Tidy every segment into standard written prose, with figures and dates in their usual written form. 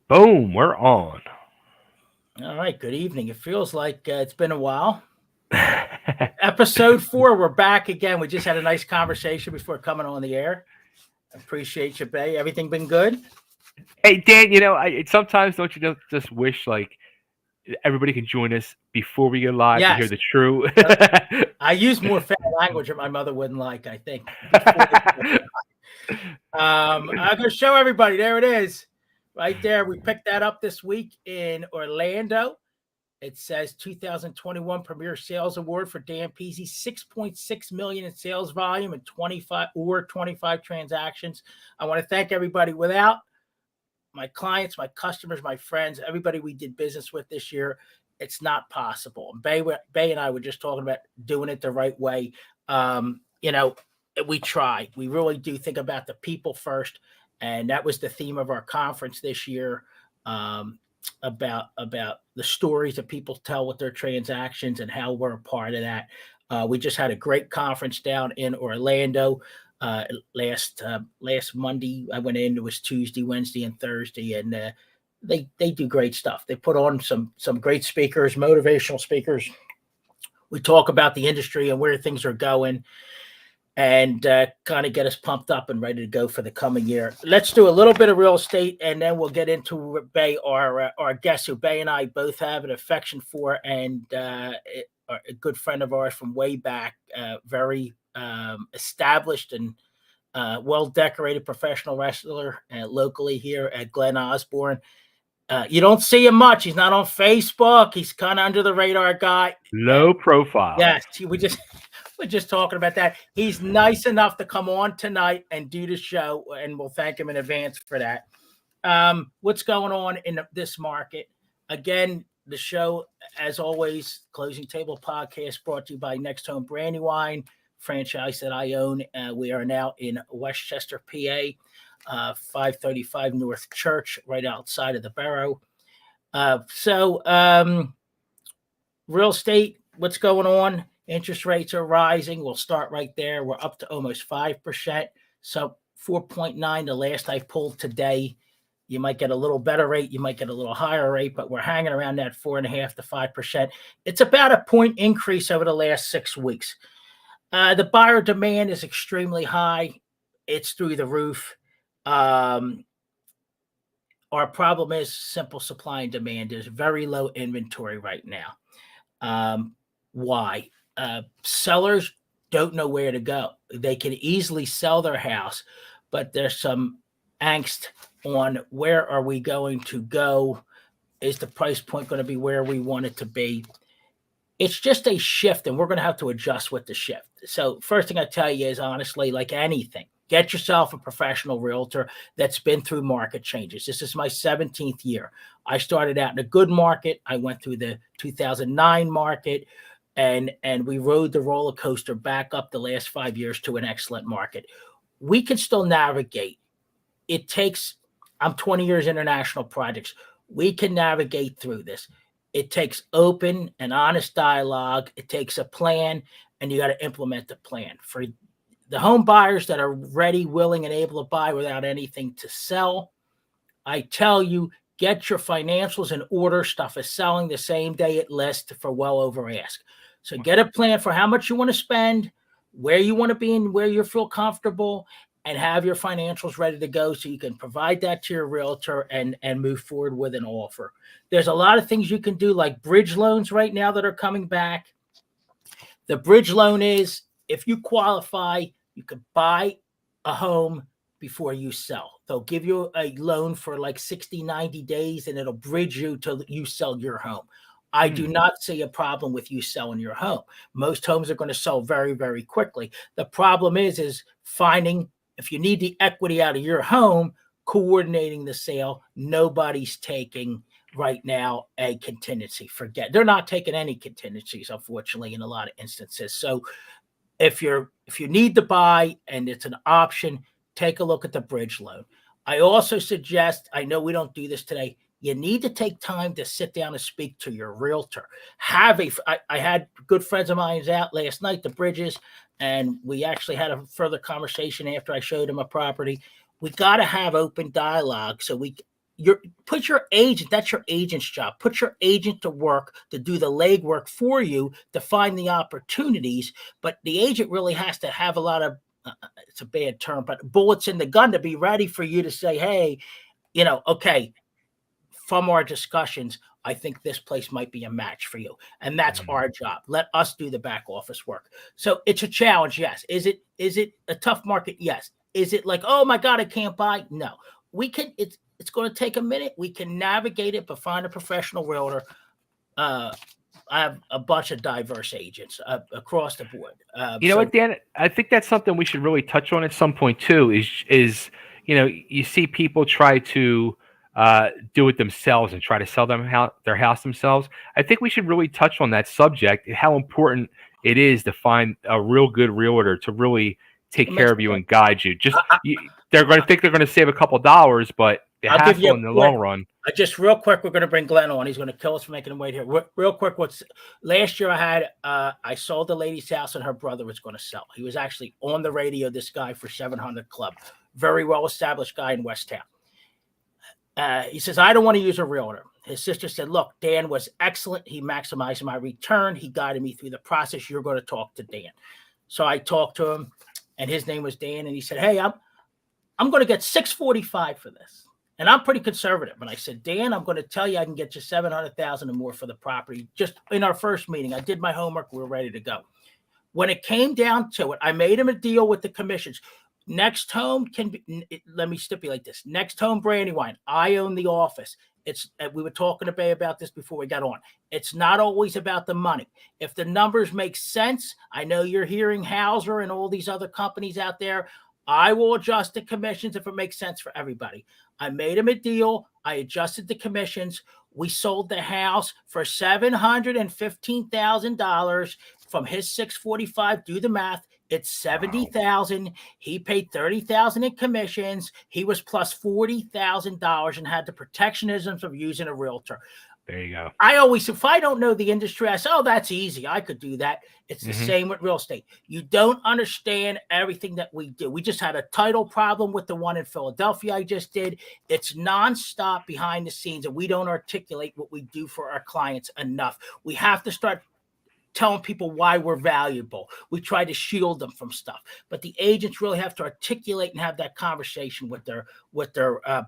Boom, we're on. All right, good evening. It feels like it's been a while. Episode 4, we're back again. We just had a nice conversation before coming on the air. Appreciate you, Bay. Everything been good? Hey Dan, sometimes don't you just wish like everybody can join us before we go live to hear Yes. the true. I use more foul language that my mother wouldn't like, I think, before we go. I'm going to show everybody. There it is. Right there. We picked that up this week in Orlando. It says 2021 Premier Sales Award for Dan Pizzi, 6.6 million in sales volume and 25 transactions. I want to thank everybody. Without my clients, my customers, my friends, everybody we did business with this year, it's not possible. Bay and I were just talking about doing it the right way. We try. We really do think about the people first, and that was the theme of our conference this year. About the stories that people tell with their transactions and how we're a part of that. We just had a great conference down in Orlando last Monday. I went in. It was Tuesday, Wednesday, and Thursday, and they do great stuff. They put on some great speakers, motivational speakers. We talk about the industry and where things are going, and kind of get us pumped up and ready to go for the coming year. Let's do a little bit of real estate, and then we'll get into Bay, our guest, who Bay and I both have an affection for, and a good friend of ours from way back, very established and well-decorated professional wrestler locally here at Glen Osbourne. You don't see him much. He's not on Facebook. He's kind of under the radar guy. Low profile. Yes, we're just talking about that. He's nice enough to come on tonight and do the show, and we'll thank him in advance for that. What's going on in this market? Again, the show, as always, Closing Table Podcast, brought to you by Next Home Brandywine, franchise that I own. We are now in Westchester, PA, 535 North Church, right outside of the borough. Real estate, what's going on? Interest rates are rising. We'll start right there. We're up to almost 5%. So 4.9 the last I pulled today. You might get a little better rate. You might get a little higher rate, but we're hanging around that 4.5 to 5%. It's about a point increase over the last 6 weeks. The buyer demand is extremely high. It's through the roof. Our problem is simple supply and demand. There's very low inventory right now. Why? Sellers don't know where to go. They can easily sell their house, but there's some angst on where are we going to go? Is the price point going to be where we want it to be? It's just a shift, and we're going to have to adjust with the shift. So first thing I tell you is, honestly, like anything, get yourself a professional realtor that's been through market changes. This is my 17th year. I started out in a good market. I went through the 2009 market, and we rode the roller coaster back up the last 5 years to an excellent market. We can still navigate. It takes, I'm 20 years international projects. We can navigate through this. It takes open and honest dialogue. It takes a plan, and you got to implement the plan. For the home buyers that are ready, willing, and able to buy without anything to sell, I tell you, get your financials in order. Stuff is selling the same day it lists for well over ask. So get a plan for how much you want to spend, where you want to be, and where you feel comfortable, and have your financials ready to go so you can provide that to your realtor and move forward with an offer. There's a lot of things you can do, like bridge loans right now that are coming back. The bridge loan is, if you qualify, you could buy a home before you sell. They'll give you a loan for like 60, 90 days, and it'll bridge you till you sell your home. I do not see a problem with you selling your home. Most homes are going to sell very, very quickly. The problem is finding, if you need the equity out of your home, coordinating the sale. Nobody's taking right now a contingency. Forget, they're not taking any contingencies, unfortunately, in a lot of instances. So if you need to buy and it's an option, take a look at the bridge loan. I also suggest, I know we don't do this today, you need to take time to sit down and speak to your realtor. I had good friends of mine out last night, the Bridges, and we actually had a further conversation after I showed them a property. We got to have open dialogue so put your agent, that's your agent's job. Put your agent to work to do the legwork for you to find the opportunities. But the agent really has to have a lot of, it's a bad term, but bullets in the gun to be ready for you to say, hey, okay, from our discussions, I think this place might be a match for you. And that's our job. Let us do the back office work. So it's a challenge. Yes. Is it a tough market? Yes. Is it like, oh my God, I can't buy? No. We can, it's going to take a minute. We can navigate it, but find a professional realtor. I have a bunch of diverse agents across the board. You know what, Dan? I think that's something we should really touch on at some point too. Is you see people try to do it themselves and try to sell their house themselves. I think we should really touch on that subject. How important it is to find a real good realtor to really take care of you and guide you. They're going to think they're going to save a couple dollars, but the hassle in the long run. Just real quick, we're going to bring Glenn on. He's going to kill us for making him wait here. Real quick, last year I sold the lady's house and her brother was going to sell. He was actually on the radio, this guy for 700 Club. Very well-established guy in West Town. He says, I don't want to use a realtor. His sister said, look, Dan was excellent. He maximized my return. He guided me through the process. You're going to talk to Dan. So I talked to him, and his name was Dan, and he said, hey, I'm going to get $645 for this. And I'm pretty conservative. And I said, Dan, I'm going to tell you I can get you $700,000 and more for the property. Just in our first meeting, I did my homework. We were ready to go. When it came down to it, I made him a deal with the commissions. Next home let me stipulate this. Next home, Brandywine. I own the office. We were talking to Bay about this before we got on. It's not always about the money. If the numbers make sense, I know you're hearing Hauser and all these other companies out there. I will adjust the commissions if it makes sense for everybody. I made him a deal. I adjusted the commissions. We sold the house for $715,000 from his $645. Do the math. It's $70,000. He paid $30,000 in commissions. He was plus $40,000 and had the protectionisms of using a realtor. There you go. I always, if I don't know the industry, I say, oh, that's easy. I could do that. It's the same with real estate. You don't understand everything that we do. We just had a title problem with the one in Philadelphia I just did. It's nonstop behind the scenes, and we don't articulate what we do for our clients enough. We have to start telling people why we're valuable. We try to shield them from stuff, but the agents really have to articulate and have that conversation with their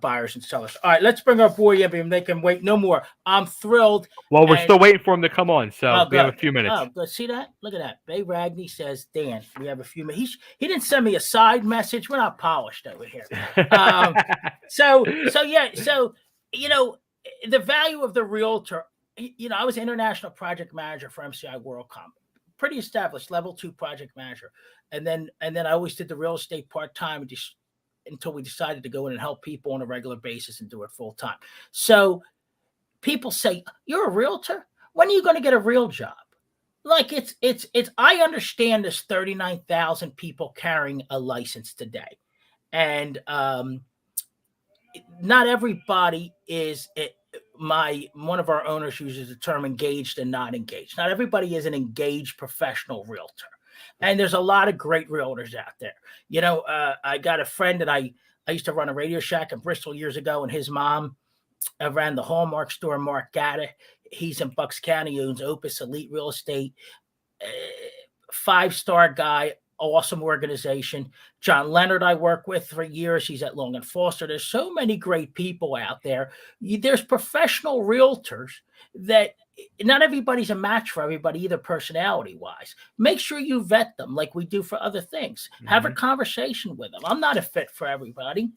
buyers and sellers. All right, let's bring our boy in and they can wait no more. I'm thrilled. Well, we're still waiting for him to come on, so we have a few minutes. Oh, good. See that? Look at that. Bay Ragni says, Dan, we have a few minutes. He didn't send me a side message. We're not polished over here. So the value of the realtor. I was international project manager for MCI WorldCom, pretty established level 2 project manager. And then I always did the real estate part-time until we decided to go in and help people on a regular basis and do it full time. So people say, you're a realtor? When are you going to get a real job? Like it's, I understand there's 39,000 people carrying a license today. And not everybody is one of our owners uses the term engaged and not engaged. Not everybody is an engaged professional realtor. And there's a lot of great realtors out there. I got a friend that I used to run a Radio Shack in Bristol years ago, and his mom ran the Hallmark store, Mark Gatta. He's in Bucks County, owns Opus Elite Real Estate, 5-star guy, awesome organization. John Leonard I work with for years. He's at Long and Foster. There's so many great people out there. There's professional realtors that not everybody's a match for everybody, either personality-wise. Make sure you vet them like we do for other things. Have a conversation with them. I'm not a fit for everybody.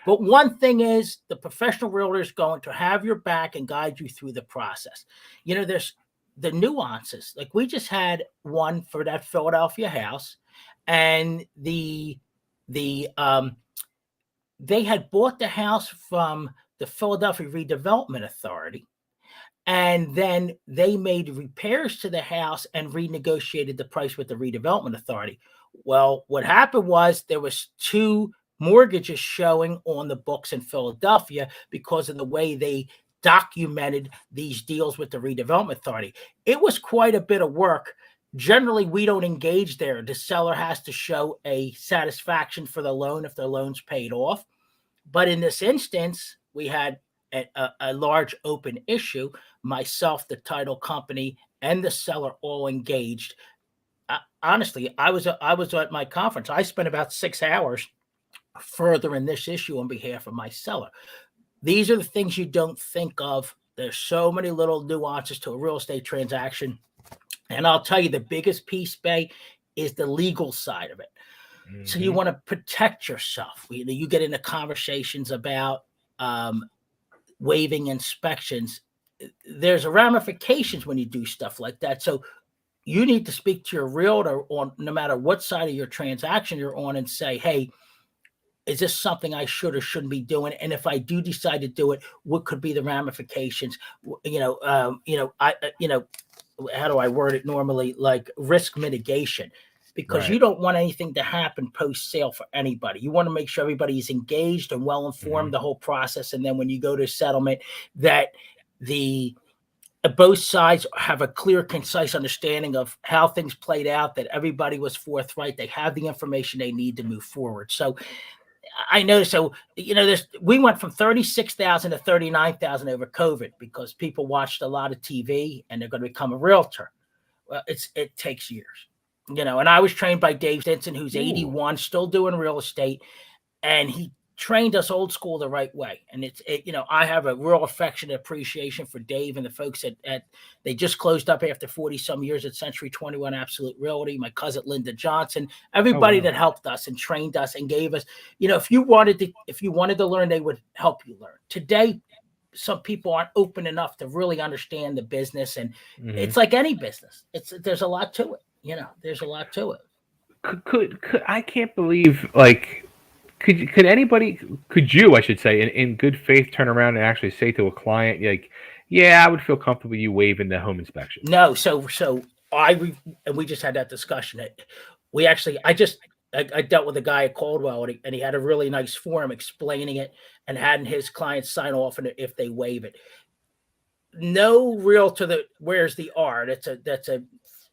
But one thing is the professional realtor is going to have your back and guide you through the process. There's the nuances. Like we just had one for that Philadelphia house, and they had bought the house from the Philadelphia Redevelopment Authority, and then they made repairs to the house and renegotiated the price with the Redevelopment Authority. Well, what happened was there was 2 mortgages showing on the books in Philadelphia because of the way they documented these deals with the Redevelopment Authority. It was quite a bit of work. Generally, we don't engage there. The seller has to show a satisfaction for the loan if the loan's paid off. But in this instance, we had a large open issue. Myself, the title company, and the seller all engaged. Honestly, I was at my conference. I spent about 6 hours furthering this issue on behalf of my seller. These are the things you don't think of. There's so many little nuances to a real estate transaction. And I'll tell you, the biggest piece, Bay, is the legal side of it. Mm-hmm. So you want to protect yourself. You get into conversations about waiving inspections. There's ramifications when you do stuff like that. So you need to speak to your realtor on no matter what side of your transaction you're on and say, hey, is this something I should or shouldn't be doing? And if I do decide to do it, what could be the ramifications? How do I word it normally? Like risk mitigation, because you don't want anything to happen post sale for anybody. You want to make sure everybody is engaged and well informed the whole process. And then when you go to settlement, that both sides have a clear, concise understanding of how things played out, that everybody was forthright. They have the information they need to move forward. So I know. So, we went from 36,000 to 39,000 over COVID because people watched a lot of TV and they're going to become a realtor. Well, it takes years, and I was trained by Dave Stinson, who's 81, still doing real estate. And he trained us old school the right way. And I have a real affectionate appreciation for Dave and the folks they just closed up after 40 some years at Century 21 Absolute Realty, my cousin Linda Johnson, everybody that helped us and trained us and gave us, if you wanted to learn, they would help you learn. Today, some people aren't open enough to really understand the business. And it's like any business. There's a lot to it. There's a lot to it. Could I can't believe could you, I should say, in good faith, turn around and actually say to a client, like, yeah, I would feel comfortable you waiving the home inspection? No. So we just had that discussion. I dealt with a guy at Caldwell, and he had a really nice form explaining it and having his clients sign off on it if they waive it. No realtor that wears the R. That's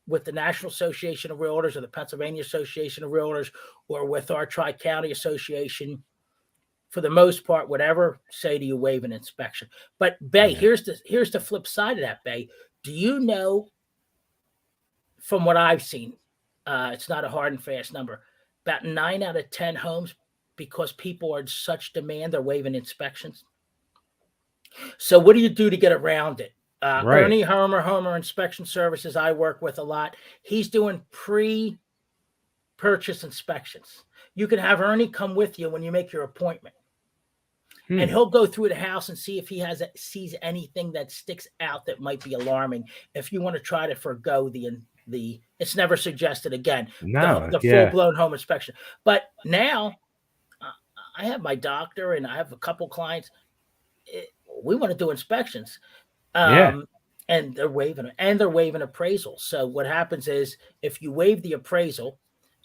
with the National Association of Realtors or the Pennsylvania Association of Realtors or with our Tri-County Association, for the most part, whatever say to you, waive an inspection. But Bay, here's the flip side of that, Bay. Do you know, from what I've seen, it's not a hard and fast number, about 9 out of 10 homes, because people are in such demand, they're waiving inspections. So what do you do to get around it? Ernie Homer Inspection Services, I work with a lot. He's doing pre-purchase inspections. You can have Ernie come with you when you make your appointment. And he'll go through the house and see if he sees anything that sticks out that might be alarming. If you want to try to forgo the it's never suggested again, the full-blown home inspection. But now I have my doctor and I have a couple clients. We want to do inspections. And they're waiving appraisal. So what happens is, if you waive the appraisal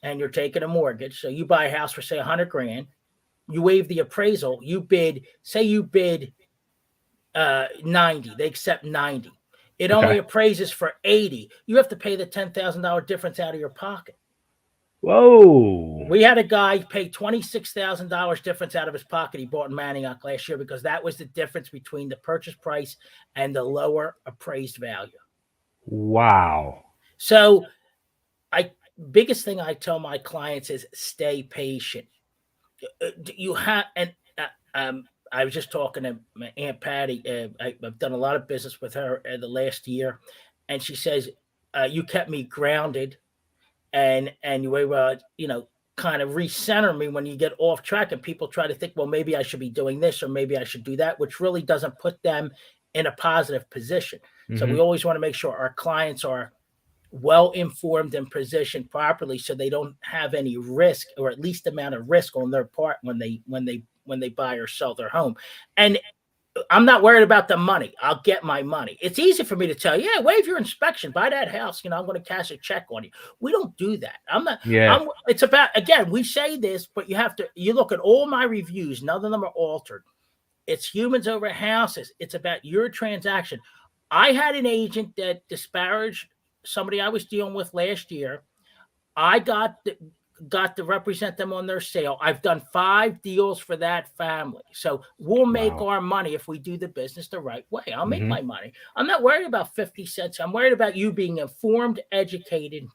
and you're taking a mortgage, so you buy a house for say $100,000, you waive the appraisal, you bid 90, they accept 90. It only appraises for 80. You have to pay the $10,000 difference out of your pocket. Whoa. We had a guy pay $26,000 difference out of his pocket. He bought in Manioc last year because that was the difference between the purchase price and the lower appraised value. Wow. So biggest thing I tell my clients is stay patient. You have, and I was just talking to my Aunt Patty. I've done a lot of business with her in the last year, and she says, you kept me grounded. And you were, kind of recenter me when you get off track and people try to think, well, maybe I should be doing this or maybe I should do that, which really doesn't put them in a positive position. So we always want to make sure our clients are well informed and positioned properly so they don't have any risk, or at least amount of risk on their part when they buy or sell their home. And I'm not worried about the money. I'll get my money. It's easy for me to tell you, yeah, waive your inspection, buy that house. I'm going to cash a check on you. We don't do that. I'm not. Yeah. It's about, again, we say this, but you look at all my reviews. None of them are altered. It's humans over houses. It's about your transaction. I had an agent that disparaged somebody I was dealing with last year. I got got to represent them on their sale. I've done 5 deals for that family. So we'll make Wow. our money if we do the business the right way. I'll make Hmm. my money. I'm not worried about 50 cents. I'm worried about you being informed, educated.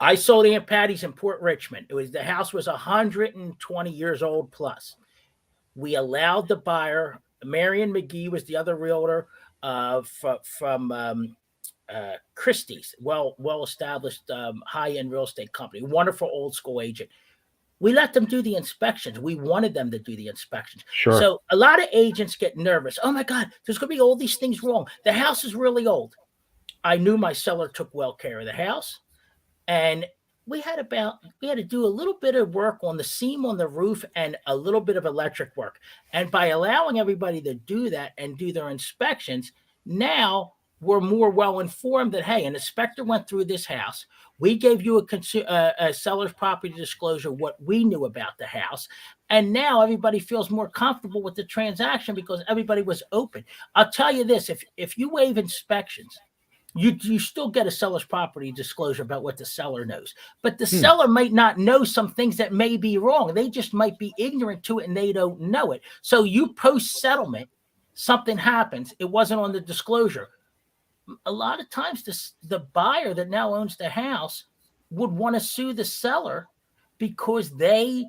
I sold Aunt Patty's in Port Richmond. The house was 120 years old plus. We allowed the buyer. Marion McGee was the other realtor from Christie's, well established high end real estate company, wonderful old school agent. We let them do the inspections. We wanted them to do the inspections. Sure. So a lot of agents get nervous. Oh my God, there's going to be all these things wrong. The house is really old. I knew my seller took well care of the house, and we had to do a little bit of work on the seam on the roof and a little bit of electric work. And by allowing everybody to do that and do their inspections, now we're more well informed that, hey, an inspector went through this house. We gave you a seller's property disclosure, what we knew about the house. And now everybody feels more comfortable with the transaction because everybody was open. I'll tell you this, if you waive inspections, you still get a seller's property disclosure about what the seller knows, but the seller might not know some things that may be wrong. They just might be ignorant to it and they don't know it. So you post settlement, something happens, it wasn't on the disclosure. A lot of times the buyer that now owns the house would want to sue the seller because they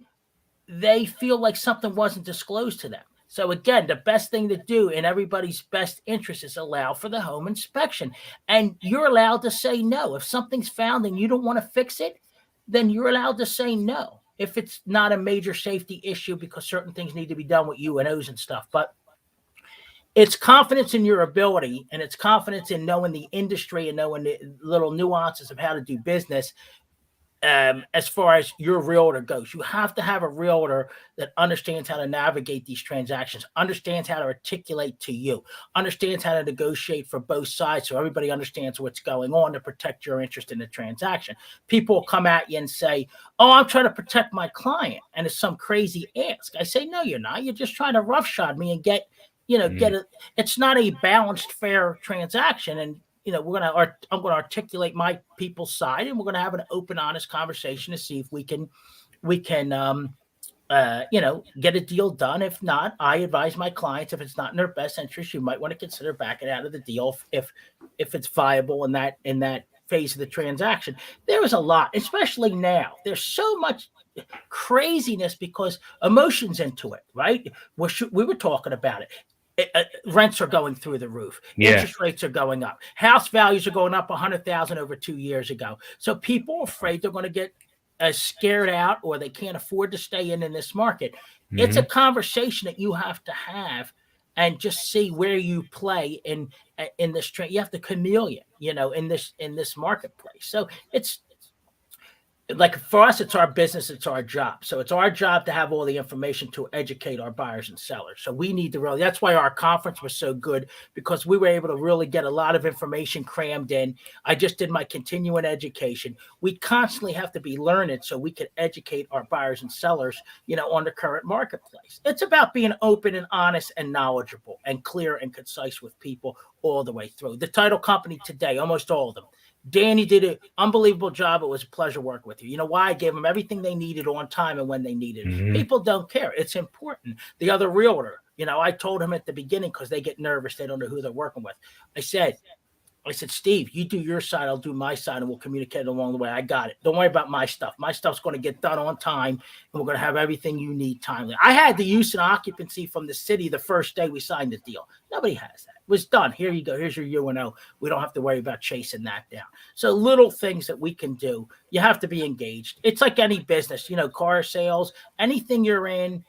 feel like something wasn't disclosed to them. So again, the best thing to do in everybody's best interest is allow for the home inspection. And you're allowed to say no. If something's found and you don't want to fix it, then you're allowed to say no. If it's not a major safety issue because certain things need to be done with UNOs and stuff. But it's confidence in your ability, and it's confidence in knowing the industry and knowing the little nuances of how to do business. As far as your realtor goes, you have to have a realtor that understands how to navigate these transactions, understands how to articulate to you, understands how to negotiate for both sides so everybody understands what's going on to protect your interest in the transaction. People will come at you and say, oh, I'm trying to protect my client, and it's some crazy ask. I say, no, you're not. You're just trying to roughshod me and get it. It's not a balanced, fair transaction. And I'm going to articulate my people's side, and we're going to have an open, honest conversation to see if we can get a deal done. If not, I advise my clients, if it's not in their best interest, you might want to consider backing out of the deal if it's viable in that phase of the transaction. There is a lot, especially now. There's so much craziness because emotions into it, right? We were talking about it. Rents are going through the roof. Yeah. Interest rates are going up. House values are going up 100,000 over 2 years ago. So people are afraid they're going to get scared out, or they can't afford to stay in this market. It's a conversation that you have to have, and just see where you play in this trend. You have to chameleon, in this marketplace. So it's like, for us, it's our business, it's our job. So it's our job to have all the information to educate our buyers and sellers. So we need to really, that's why our conference was so good, because we were able to really get a lot of information crammed in. I just did my continuing education. We constantly have to be learning so we can educate our buyers and sellers, on the current marketplace. It's about being open and honest and knowledgeable and clear and concise with people all the way through. The title company today, almost all of them, Danny did an unbelievable job. It was a pleasure working with you. You know why? I gave them everything they needed on time and when they needed it. People don't care. It's important. The other realtor, I told him at the beginning, because they get nervous. They don't know who they're working with. I said, Steve, you do your side, I'll do my side, and we'll communicate along the way. I got it. Don't worry about my stuff. My stuff's going to get done on time, and we're going to have everything you need timely. I had the use and occupancy from the city the first day we signed the deal. Nobody has that. It was done. Here you go. Here's your UNO. We don't have to worry about chasing that down. So little things that we can do. You have to be engaged. It's like any business, car sales, anything you're in.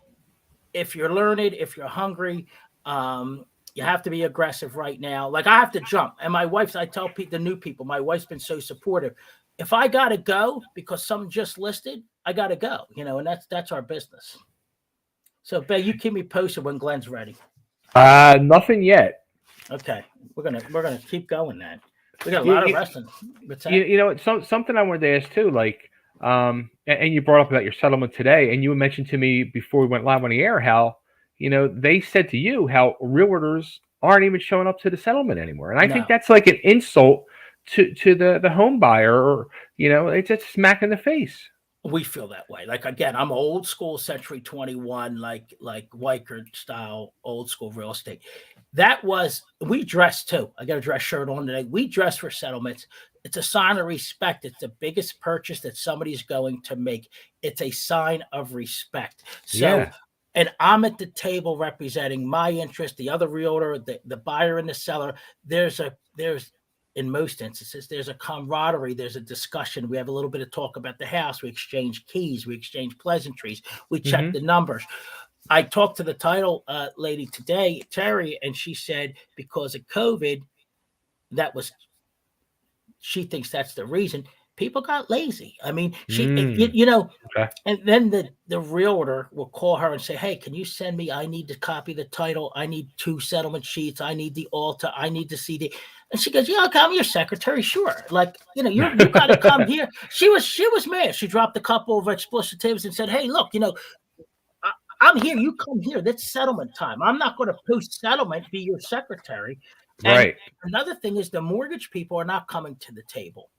If you're learned, if you're hungry, you have to be aggressive right now. Like, I have to jump. And my wife, I tell the new people, my wife's been so supportive. If I got to go because something just listed, I got to go, and that's our business. So, Ben, you keep me posted when Glen's ready. Nothing yet. Okay. We're going to keep going then. We got a lot of wrestling. Something I wanted to ask too, like, and you brought up about your settlement today, and you mentioned to me before we went live on the air how, they said to you how realtors aren't even showing up to the settlement anymore. And I think that's like an insult to the home buyer, or, it's a smack in the face. We feel that way. Like again, I'm old school Century 21, like Weichert style, old school real estate. That was we dress too. I got a dress shirt on today. We dress for settlements. It's a sign of respect. It's the biggest purchase that somebody's going to make. It's a sign of respect. So, Yeah. and I'm at the table representing my interest, the other realtor, the buyer and the seller. There's in most instances, there's a camaraderie, there's a discussion. We have a little bit of talk about the house. We exchange keys, we exchange pleasantries, we check Hmm. the numbers. I talked to the title lady today, Terry, and she said because of COVID, that was she thinks that's the reason people got lazy. I mean, Mm. Okay. and then the realtor will call her and say, "Hey, can you send me? I need to copy the title. I need 2 settlement sheets. I need the alta. I need to see the." And she goes, "Yeah, okay, I'm your secretary, sure. Like, you got to come here." She was mad. She dropped a couple of explicitives and said, "Hey, look, I'm here. You come here. That's settlement time. I'm not going to post settlement, be your secretary." And Right. another thing is the mortgage people are not coming to the table.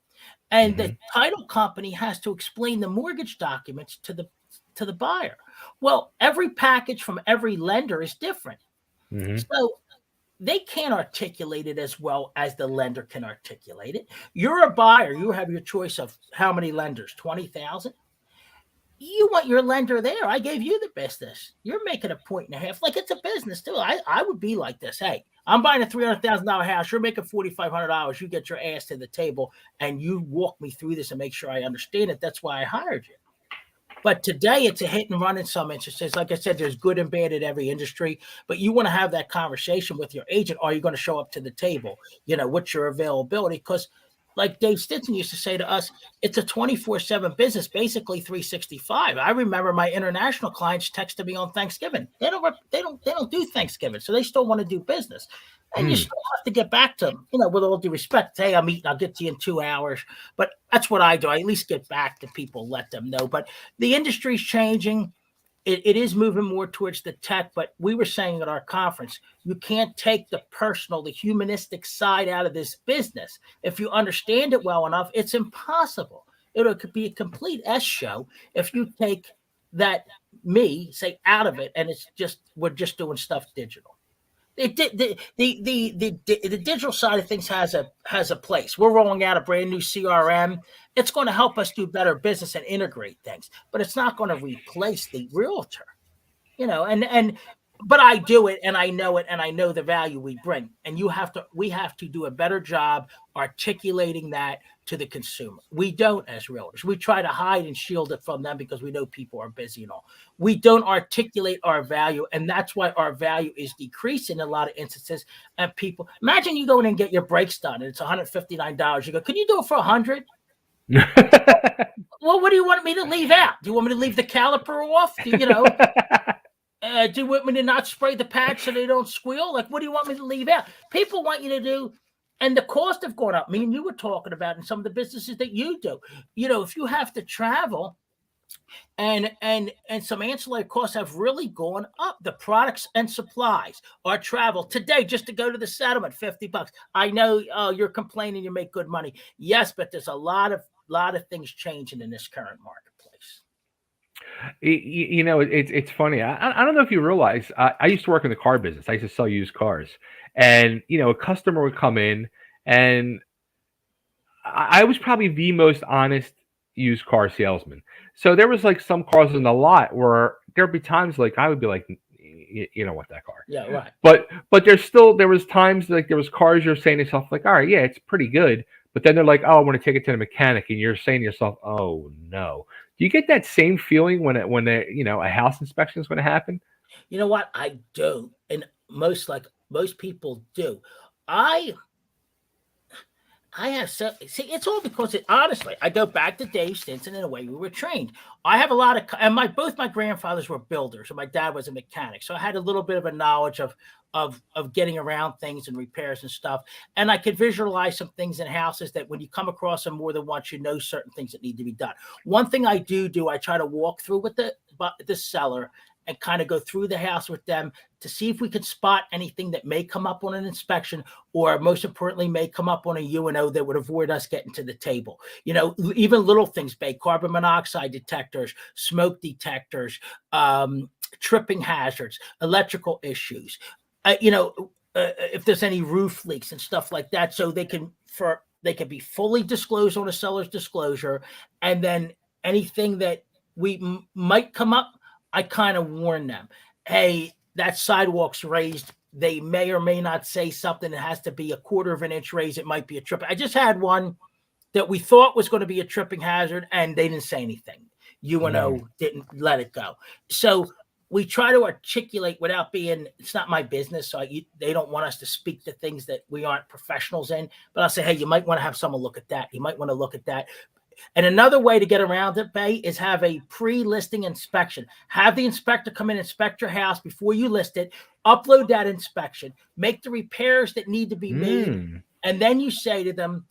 And the Hmm. title company has to explain the mortgage documents to the buyer. Well, every package from every lender is different. Hmm. So they can't articulate it as well as the lender can articulate it. You're a buyer, you have your choice of how many lenders, 20,000. You want your lender there. I gave you the business. You're making a point and a half. Like it's a business too. I would be like this. Hey, I'm buying a $300,000 house. You're making $4,500. You get your ass to the table and you walk me through this and make sure I understand it. That's why I hired you. But today it's a hit and run in some instances. Like I said, there's good and bad in every industry, but you want to have that conversation with your agent. Are you going to show up to the table? What's your availability? Because like Dave Stinson used to say to us, it's a 24/7 business, basically 365. I remember my international clients texted me on Thanksgiving. They don't do Thanksgiving, so they still want to do business. And you Mm. still have to get back to them, with all due respect. Hey, I'm eating, I'll get to you in 2 hours. But that's what I do. I at least get back to people, let them know. But the industry's changing. It is moving more towards the tech, but we were saying at our conference, you can't take the personal, the humanistic side out of this business. If you understand it well enough, it's impossible. It could be a complete S show if you take that say out of it, and we're just doing stuff digital. The digital side of things has a place. We're rolling out a brand new CRM. It's going to help us do better business and integrate things, but it's not going to replace the realtor. And but I do it and I know it and I know the value we bring. And we have to do a better job articulating that to the consumer. We don't as realtors. We try to hide and shield it from them because we know people are busy and all. We don't articulate our value, and that's why our value is decreasing in a lot of instances. And people imagine you go in and get your brakes done and it's $159. You go, can you do it for 100? Well, what do you want me to leave out? Do you want me to leave the caliper off? Do you want me to not spray the pads so they don't squeal? Like, what do you want me to leave out? People want you to do, and the cost have gone up. Me and you were talking about in some of the businesses that you do. If you have to travel, and some ancillary costs have really gone up. The products and supplies are travel today just to go to the settlement, $50. I know you're complaining you make good money. Yes, but there's a lot of things changing in this current marketplace. It's funny. I don't know if you realize. I used to work in the car business. I used to sell used cars, and a customer would come in, and I was probably the most honest used car salesman. So there was like some cars in the lot where there'd be times like I would be like, you don't want that car. Yeah, right. But there was times like there was cars you're saying to yourself like, all right, yeah, it's pretty good. But then they're like, oh, I want to take it to the mechanic, and you're saying to yourself, oh no. Do you get that same feeling when a house inspection is going to happen? You know what? I do, and most people do. I I have so see. It's all because honestly, I go back to Dave Stinson and the way we were trained. I have a lot of, and both my grandfathers were builders, and my dad was a mechanic, so I had a little bit of a knowledge of getting around things and repairs and stuff. And I could visualize some things in houses that when you come across them more than once, you know certain things that need to be done. One thing I do, I try to walk through with the seller and kind of go through the house with them to see if we can spot anything that may come up on an inspection, or most importantly, may come up on a UNO that would avoid us getting to the table. Even little things, carbon monoxide detectors, smoke detectors, tripping hazards, electrical issues, if there's any roof leaks and stuff like that, so they can be fully disclosed on a seller's disclosure. And then anything that might come up, I kind of warn them, hey, that sidewalk's raised. They may or may not say something that has to be a 1/4 of an inch raised. It might be a trip. I just had one that we thought was going to be a tripping hazard, and they didn't say anything. UNO didn't let it go. So we try to articulate without being, it's not my business. So they don't want us to speak to things that we aren't professionals in. But I'll say, hey, you might want to have someone look at that. You might want to look at that. And another way to get around it, Bay, is have a pre-listing inspection. Have the inspector come in, inspect your house before you list it, upload that inspection, make the repairs that need to be made. And then you say to them,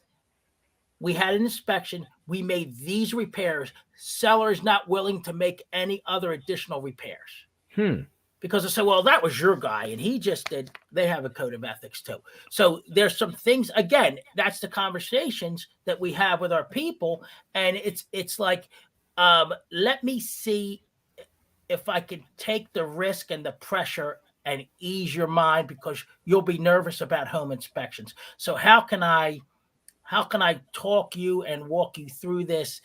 we had an inspection. We made these repairs. Seller is not willing to make any other additional repairs. Because I say, well, that was your guy, and he just did. They have a code of ethics too. So there's some things. Again, that's the conversations that we have with our people, and it's like, let me see if I can take the risk and the pressure and ease your mind, because you'll be nervous about home inspections. So how can I talk you and walk you through this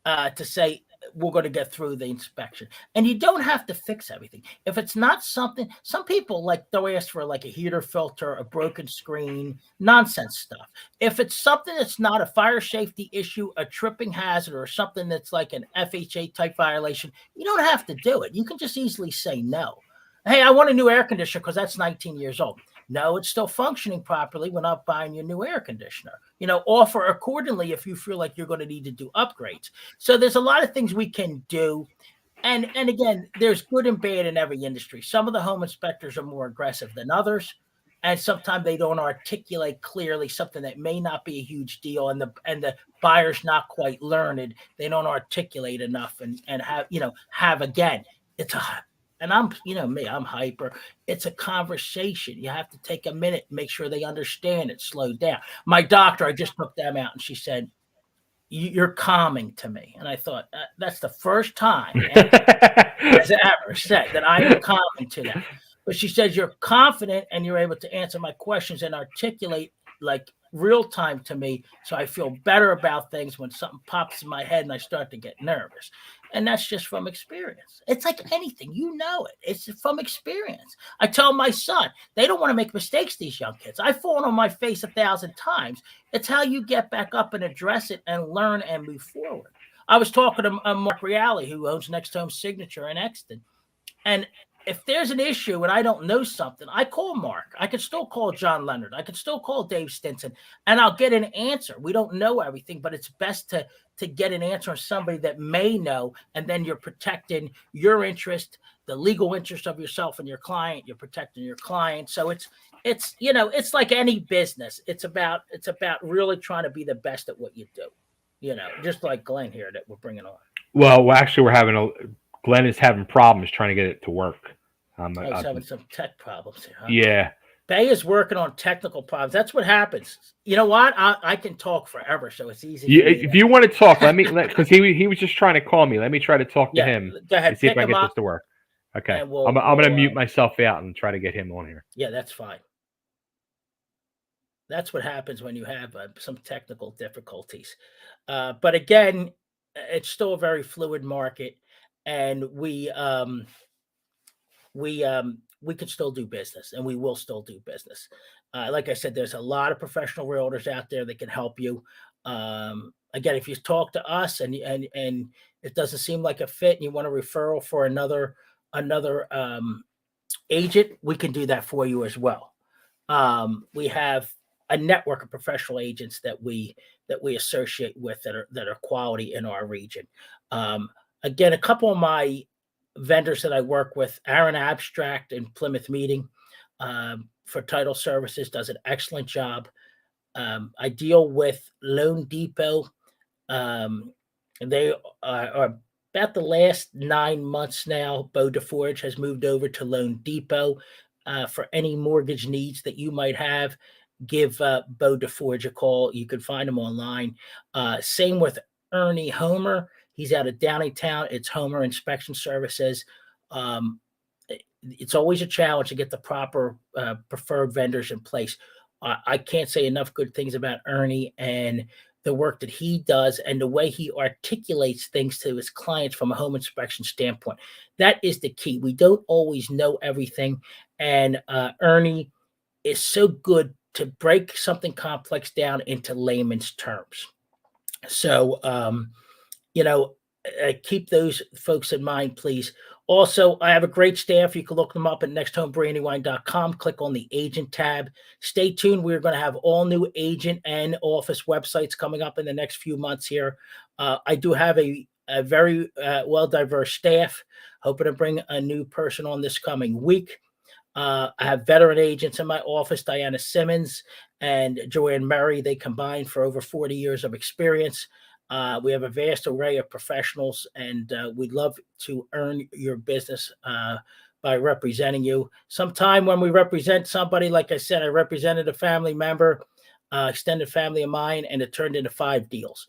to say we're going to get through the inspection? And you don't have to fix everything. If it's not something, some people they'll ask for like a heater filter, a broken screen, nonsense stuff. If it's something that's not a fire safety issue, a tripping hazard, or something that's like an FHA type violation, you don't have to do it. You can just easily say no. Hey, I want a new air conditioner because that's 19 years old. No, it's still functioning properly. We're not buying your new air conditioner. Offer accordingly if you feel like you're going to need to do upgrades. So there's a lot of things we can do. And again, there's good and bad in every industry. Some of the home inspectors are more aggressive than others. And sometimes they don't articulate clearly something that may not be a huge deal. And the buyer's not quite learned. They don't articulate enough and have again, and I'm hyper. It's a conversation. You have to take a minute, make sure they understand it, slow down. My doctor, I just took them out, and she said, you're calming to me. And I thought, that's the first time has ever said that I am calming to them. But she says, you're confident and you're able to answer my questions and articulate like real time to me. So I feel better about things when something pops in my head and I start to get nervous. And that's just from experience. It's like anything, it. It's from experience. I tell my son, they don't want to make mistakes, these young kids. I've fallen on my face 1,000 times. It's how you get back up and address it and learn and move forward. I was talking to Mark Reale, who owns Next Home Signature in Exton. And if there's an issue and I don't know something, I call Mark. I could still call John Leonard. I could still call Dave Stinson, and I'll get an answer. We don't know everything, but it's best to get an answer from somebody that may know, and then you're protecting your interest, the legal interest of yourself and your client. You're protecting your client. So it's like any business. It's about really trying to be the best at what you do. Just like Glenn here that we're bringing on. Well, actually, Glenn is having problems trying to get it to work. He's having some tech problems here. Huh? Yeah. Bay is working on technical problems. That's what happens. You know what? I can talk forever, so it's easy. If you want to talk, because he was just trying to call me. Let me try to talk to him. Go ahead. And see if I can get this to work. Okay. I'm going to mute myself out and try to get him on here. Yeah, that's fine. That's what happens when you have some technical difficulties. But again, it's still a very fluid market, and we could still do business, and we will still do business. Like I said, there's a lot of professional realtors out there that can help you. Again, if you talk to us and it doesn't seem like a fit and you want a referral for another agent, we can do that for you as well. We have a network of professional agents that we associate with that are quality in our region. Again, a couple of my vendors that I work with, Aaron Abstract and Plymouth Meeting for title services, does an excellent job. I deal with Loan Depot. They are about the last 9 months now, Bo DeForge has moved over to Loan Depot. For any mortgage needs that you might have, give Bo DeForge a call. You can find him online. Same with Ernie Homer. He's out of Downingtown. It's Homer Inspection Services. Um, it's always a challenge to get the proper preferred vendors in place. I can't say enough good things about Ernie and the work that he does and the way he articulates things to his clients from a home inspection standpoint. That is the key. We don't always know everything. And Ernie is so good to break something complex down into layman's terms. So, keep those folks in mind, please. Also, I have a great staff. You can look them up at nexthomebrandywine.com. Click on the agent tab. Stay tuned. We're going to have all new agent and office websites coming up in the next few months here. I do have a very well-diverse staff. Hoping to bring a new person on this coming week. I have veteran agents in my office, Diana Simmons and Joanne Murray. They combined for over 40 years of experience. We have a vast array of professionals, and we'd love to earn your business by representing you. Sometime when we represent somebody, like I said, I represented a family member, extended family of mine, and it turned into 5 deals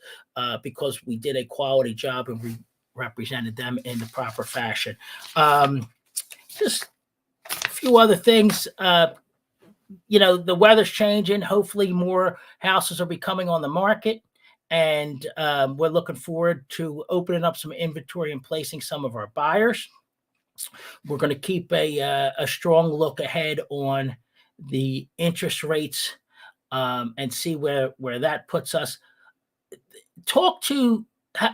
because we did a quality job and we represented them in the proper fashion. Just a few other things. The weather's changing. Hopefully more houses are becoming on the market. And we're looking forward to opening up some inventory and placing some of our buyers. We're going to keep a strong look ahead on the interest rates and see where that puts us.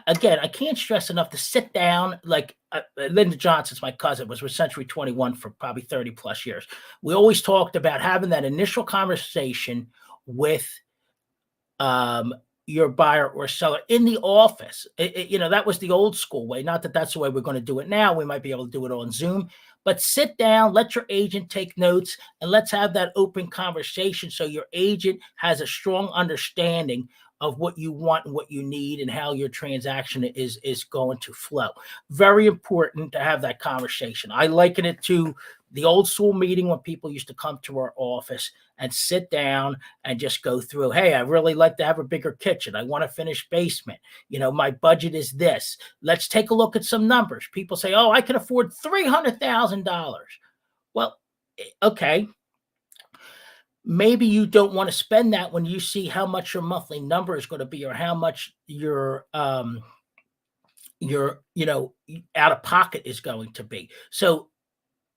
Again, I can't stress enough to sit down. Like Linda Johnson's my cousin, was with Century 21 for probably 30 plus years. We always talked about having that initial conversation with your buyer or seller in the office. That was the old school way. Not that that's the way we're going to do it now. We might be able to do it on Zoom, but sit down, let your agent take notes, and let's have that open conversation so your agent has a strong understanding of what you want and what you need and how your transaction is going to flow. Very important to have that conversation. I liken it to the old school meeting when people used to come to our office and sit down and just go through, hey, I really like to have a bigger kitchen. I want to finish basement. My budget is this. Let's take a look at some numbers. People say, oh, I can afford $300,000. Well, okay. Maybe you don't want to spend that when you see how much your monthly number is going to be or how much your out of pocket is going to be. So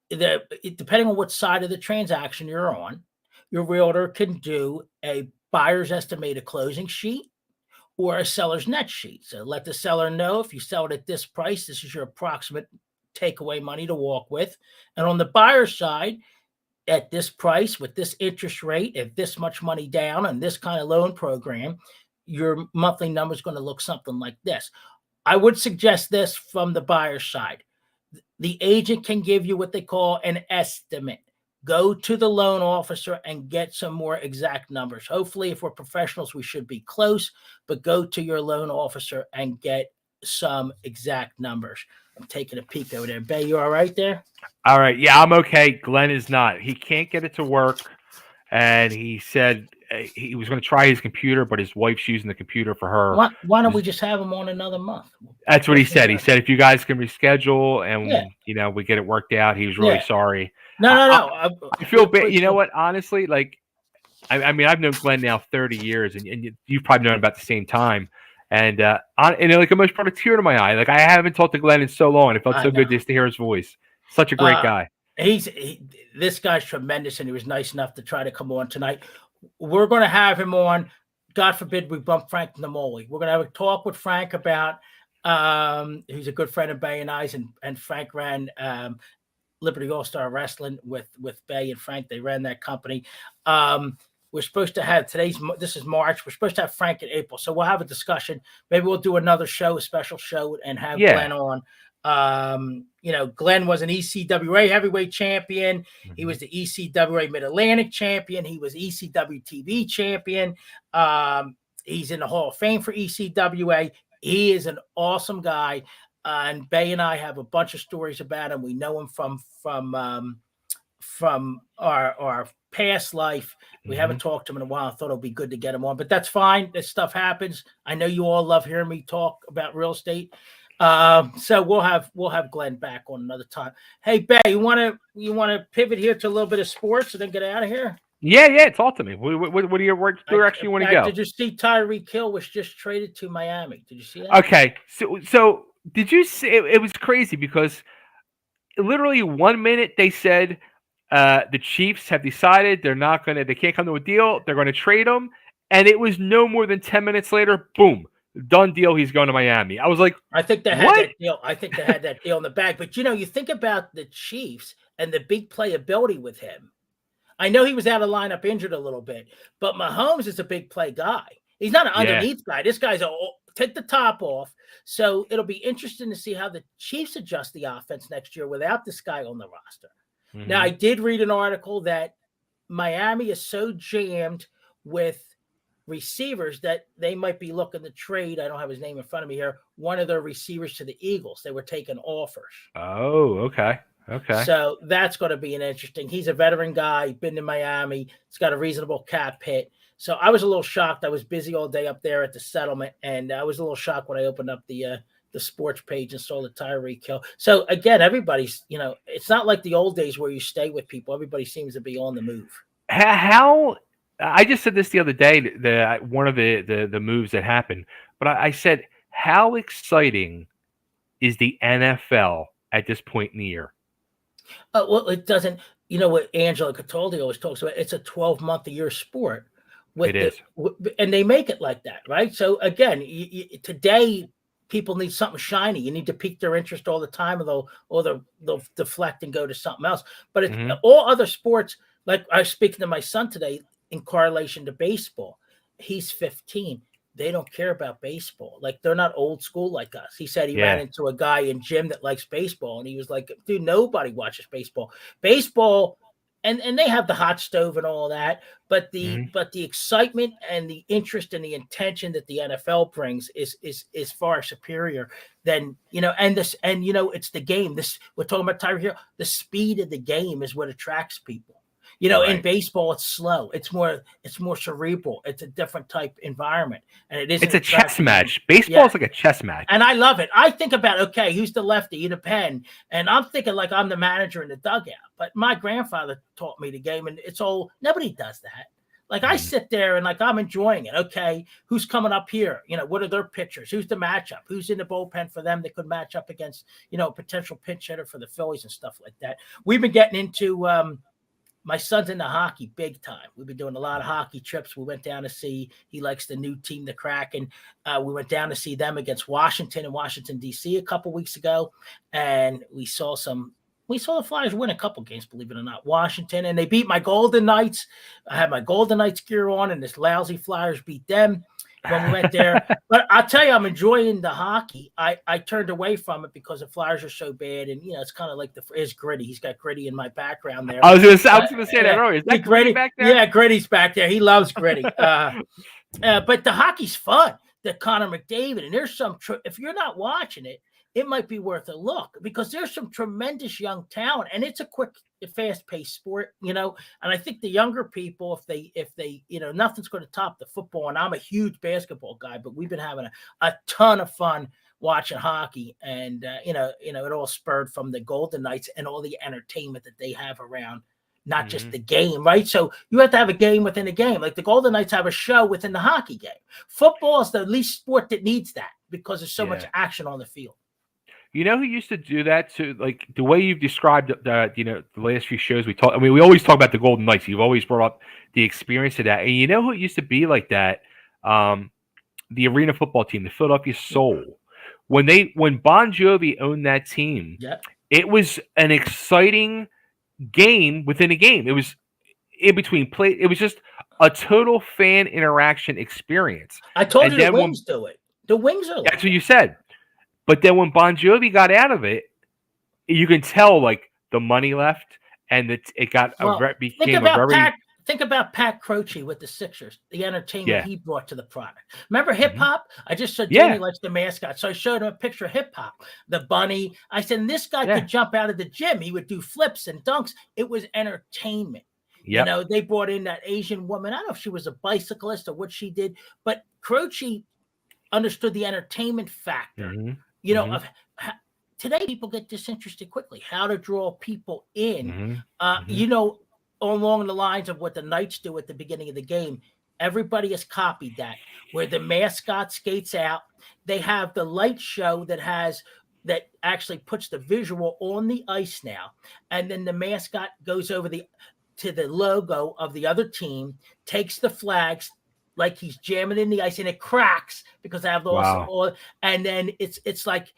depending on what side of the transaction you're on, your realtor can do a buyer's estimated closing sheet or a seller's net sheet. So let the seller know if you sell it at this price, this is your approximate takeaway money to walk with. And on the buyer's side, at this price, with this interest rate, at this much money down and this kind of loan program, your monthly number is going to look something like this. I would suggest this from the buyer's side. The agent can give you what they call an estimate. Go to the loan officer and get some more exact numbers. Hopefully, if we're professionals, we should be close, but go to your loan officer and get some exact numbers. I'm taking a peek over there. Bay, you all right there? All right. Yeah, I'm okay. Glenn is not. He can't get it to work. And he said he was going to try his computer, but his wife's using the computer for her. Why don't we just have him on another month? That's what he said. He said, if you guys can reschedule and, we get it worked out, he was really sorry. No. I feel bad. You know what? Honestly, I mean, I've known Glenn now 30 years, and you've probably known about the same time. And it almost brought a tear to my eye. Like, I haven't talked to Glenn in so long, and it felt so good just to hear his voice. Such a great guy. This guy's tremendous, and he was nice enough to try to come on tonight. We're going to have him on. God forbid we bump Frank Namoli. We're going to have a talk with Frank about he's a good friend of Bay and I's, and Frank ran Liberty All-Star Wrestling with Bay and Frank. They ran that company. We're supposed to have this is March. We're supposed to have Frank in April. So we'll have a discussion. Maybe we'll do another show, a special show, and have Glenn on. Glenn was an ECWA heavyweight champion. Mm-hmm. He was the ECWA Mid-Atlantic champion. He was ECW TV champion. He's in the Hall of Fame for ECWA. He is an awesome guy. and Bay and I have a bunch of stories about him. We know him from our past life. We haven't talked to him in a while. I thought it'll be good to get him on, but that's fine. This stuff happens. I know you all love hearing me talk about real estate. So we'll have Glenn back on another time. Hey, Bay, you want to pivot here to a little bit of sports and then get out of here? Yeah. Talk to me. What do you where direction you want to go? Did you see Tyreek Hill was just traded to Miami? Did you see that? Okay, so did you see? It was crazy because literally 1 minute they said the Chiefs have decided they can't come to a deal. They're going to trade him, and it was no more than 10 minutes later. Boom, done deal. He's going to Miami. I was like, I think they had that deal. I think they had that deal in the bag. But you think about the Chiefs and the big playability with him. I know he was out of lineup injured a little bit, but Mahomes is a big play guy. He's not an underneath guy. This guy's take the top off. So it'll be interesting to see how the Chiefs adjust the offense next year without this guy on the roster. Now, I did read an article that Miami is so jammed with receivers that they might be looking to trade. I don't have his name in front of me here. One of their receivers to the Eagles. They were taking offers. Oh, okay. So that's going to be an interesting. He's a veteran guy, been to Miami. He's got a reasonable cap hit. So I was a little shocked. I was busy all day up there at the settlement, and I was a little shocked when I opened up the sports page and saw the Tyreek Hill. So again, everybody's, it's not like the old days where you stay with people. Everybody seems to be on the move. How I just said this the other day, one of the moves that happened, but I said, how exciting is the NFL at this point in the year? Well, it doesn't. You know what Angela Cataldi always talks about? It's a 12-month-a-year sport. And they make it like that, right? So again, today people need something shiny. You need to pique their interest all the time, or they'll deflect and go to something else. But all other sports, like I was speaking to my son today in correlation to baseball. He's 15. They don't care about baseball. Like, they're not old school like us. He said he ran into a guy in gym that likes baseball, and he was like, dude, nobody watches baseball. Baseball, and they have the hot stove and all that, but the excitement and the interest and the intention that the NFL brings is far superior than, it's the game. We're talking about Tyreek Hill. The speed of the game is what attracts people. In baseball, it's slow. It's more cerebral. It's a different type environment, and it isn't. It's a chess match. Baseball is like a chess match, and I love it. I think about, okay, who's the lefty in a pen, and I'm thinking like I'm the manager in the dugout. But my grandfather taught me the game, and nobody does that. Like, I sit there and like I'm enjoying it. Okay, who's coming up here? What are their pitchers? Who's the matchup? Who's in the bullpen for them that could match up against a potential pinch hitter for the Phillies and stuff like that. We've been getting into. My son's into hockey big time. We've been doing a lot of hockey trips. We went down to see, he likes the new team, the Kraken. We went down to see them against Washington in Washington, D.C. a couple weeks ago. And we saw the Flyers win a couple games, believe it or not, Washington. And they beat my Golden Knights. I had my Golden Knights gear on, and this lousy Flyers beat them when we went there. But I'll tell you, I'm enjoying the hockey. I turned away from it because the Flyers are so bad, and it's kind of like is Gritty. He's got Gritty in my background there. I was going to say that earlier. Is that Gritty back there? Yeah, Gritty's back there. He loves Gritty. But the hockey's fun. The Connor McDavid, and there's some. If you're not watching it, it might be worth a look, because there's some tremendous young talent, and it's a quick, fast-paced sport, and I think the younger people, if they nothing's going to top the football. And I'm a huge basketball guy, but we've been having a ton of fun watching hockey, and it all spurred from the Golden Knights and all the entertainment that they have around, not just the game, right? So you have to have a game within a game. Like the Golden Knights have a show within the hockey game. Football is the least sport that needs that, because there's so much action on the field. You know who used to do that too? Like the way you've described the last few shows we talk. I mean, we always talk about the Golden Knights. You've always brought up the experience of that. And you know who it used to be like that? The arena football team, the Philadelphia Soul. When Bon Jovi owned that team, it was an exciting game within a game. It was in between play. It was just a total fan interaction experience. I told you the Wings do it. The Wings are like that's what you said. But then when Bon Jovi got out of it, you can tell like the money left, and it got became a very. Think about Pat Croce with the Sixers, the entertainment Yeah. he brought to the product. Remember hip hop? I just said Yeah. Danny likes the mascot. So I showed him a picture of hip hop, the bunny. I said, this guy Yeah. could jump out of the gym. He would do flips and dunks. It was entertainment. You Yep. know, they brought in that Asian woman. I don't know if she was a bicyclist or what she did, but Croce understood the entertainment factor. You know, of today people get disinterested quickly. How to draw people in. You know, along the lines of what the Knights do at the beginning of the game, everybody has copied that. Where the mascot skates out, they have the light show that actually puts the visual on the ice now, and then the mascot goes over to the logo of the other team, takes the flags like he's jamming in the ice, and it cracks because I have all, and then it's like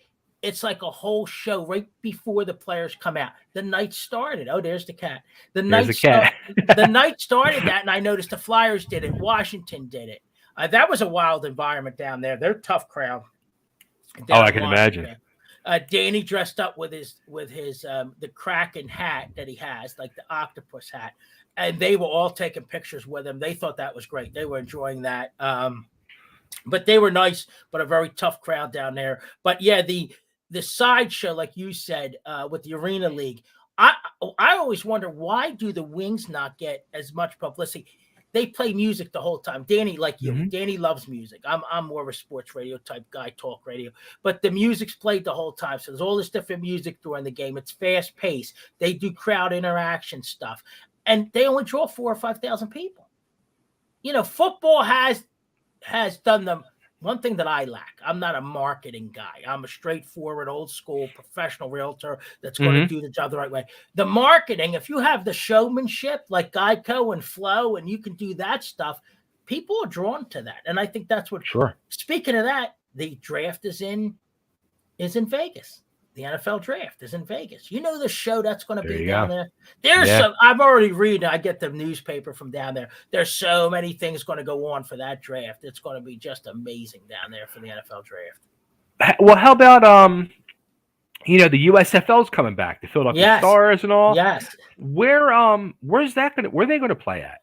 a whole show right before the players come out. The Knights started. Oh, there's the cat. The Knights started that, and I noticed the Flyers did it. Washington did it. That was a wild environment down there. They're a tough crowd. I can imagine. Danny dressed up with his the Kraken hat that he has, like the octopus hat, and they were all taking pictures with him. They thought that was great. They were enjoying that. But they were nice, but a very tough crowd down there. But yeah, the sideshow, like you said, with the Arena League, I always wonder, why do the Wings not get as much publicity? They play music the whole time. Danny, like you, Danny loves music. I'm more of a sports radio type guy, talk radio. But the music's played the whole time. So there's all this different music during the game. It's fast paced. They do crowd interaction stuff, and they only draw 4,000 or 5,000 people. You know, football has done them. One thing that I lack, I'm not a marketing guy. I'm a straightforward, old school, professional realtor that's going to do the job the right way. The marketing, if you have the showmanship like Geico and Flo, and you can do that stuff, people are drawn to that. And I think that's what. Sure. Speaking of that, the draft is in Vegas. The NFL draft is in Vegas. You know the show that's going to be down there? There's some, I'm already reading. I get the newspaper from down there. There's so many things going to go on for that draft. It's going to be just amazing down there for the NFL draft. Well, how about you know, the USFL's coming back, the Philadelphia Stars and all. Yes. Where's that going? Where are they going to play at?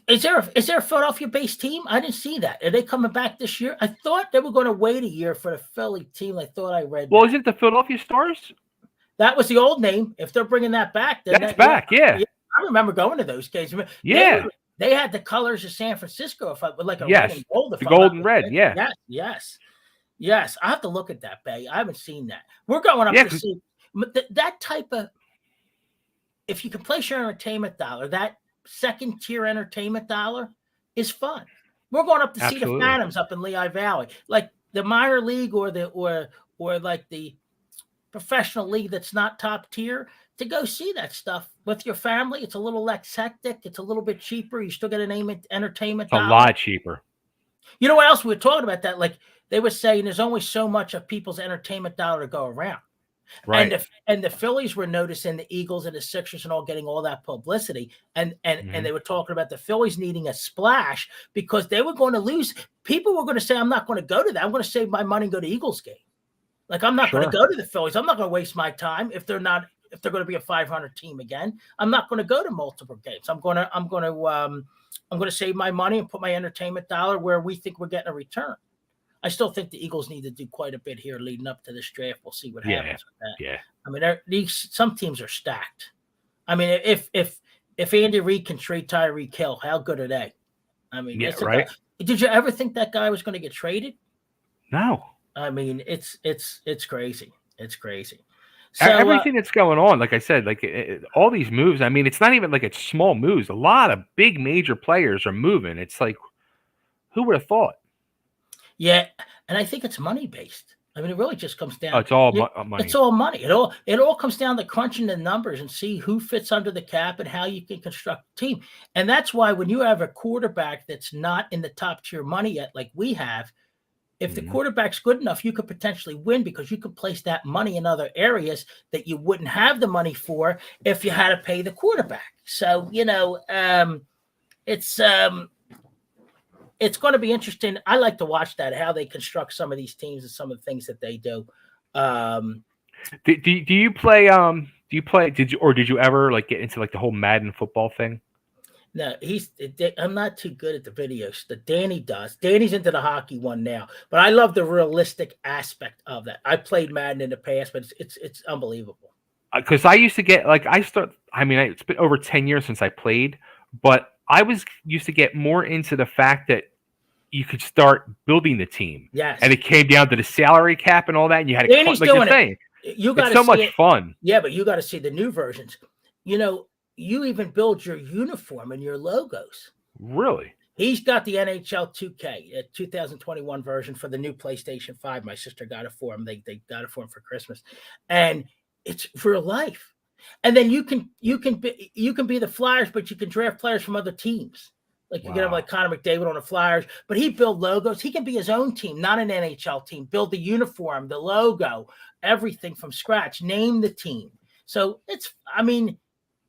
Is there a Philadelphia-based team? I didn't see that. Are they coming back this year? I thought they were going to wait a year for the Philly team. I thought I read. Well, isn't the Philadelphia Stars? That was the old name. If they're bringing that back, then that's back. Yeah, I remember going to those games. Yeah, they had the colors of San Francisco. Red and gold. The gold and red. Yeah. Yes. I have to look at that, Bay. I haven't seen that. We're going up to see that type of. If you can place your entertainment dollar, that second tier entertainment dollar is fun. We're going up to see the Phantoms up in Lehigh Valley, like the minor league or like the professional league that's not top tier, to go see that stuff with your family. It's a little less hectic. It's a little bit cheaper. You still get an entertainment dollar. A lot cheaper. You know what else we were talking about that? Like they were saying, there's only so much of people's entertainment dollar to go around. Right. And the Phillies were noticing the Eagles and the Sixers and all getting all that publicity. And they were talking about the Phillies needing a splash because they were going to lose. People were going to say, I'm not going to go to that. I'm going to save my money and go to Eagles game. Like, I'm not going to go to the Phillies. I'm not going to waste my time if they're going to be a 500 team again. I'm not going to go to multiple games. I'm going to save my money and put my entertainment dollar where we think we're getting a return. I still think the Eagles need to do quite a bit here leading up to this draft. We'll see what happens with that. Yeah. I mean, some teams are stacked. I mean, if Andy Reid can trade Tyreek Hill, how good are they? I mean, right. Did you ever think that guy was going to get traded? No. I mean, it's crazy. It's crazy. So, everything that's going on, like I said, like all these moves. I mean, it's not even like it's small moves. A lot of big major players are moving. It's like, who would have thought? Yeah, and I think it's money based. I mean, it really just comes down. Oh, it's all money. It's all money. It all comes down to crunching the numbers and see who fits under the cap and how you can construct a team. And that's why when you have a quarterback that's not in the top tier money yet, like we have, if the quarterback's good enough, you could potentially win because you could place that money in other areas that you wouldn't have the money for if you had to pay the quarterback. So, you know, it's going to be interesting. I like to watch that, how they construct some of these teams and some of the things that they do. Do you play? Did you ever like get into like the whole Madden football thing? No, I'm not too good at the videos. The Danny does. Danny's into the hockey one now, but I love the realistic aspect of that. I played Madden in the past, but it's unbelievable. Because I used to get like I mean, it's been over 10 years since I played, but I was used to get more into the fact that you could start building the team, Yes, and it came down to the salary cap and all that, and you had to Danny's like you're doing it. saying, You got it's to so see much it. fun. Yeah, but you got to see the new versions. You even build your uniform and your logos. Really? He's got the NHL 2K 2021 version for the new PlayStation 5. My sister got it for him. They got it for him for Christmas, and it's real life. And then you can be the Flyers, but you can draft players from other teams. Like you can have Wow. like Connor McDavid on the Flyers, but he build logos. He can be his own team, not an NHL team. Build the uniform, the logo, everything from scratch. Name the team. So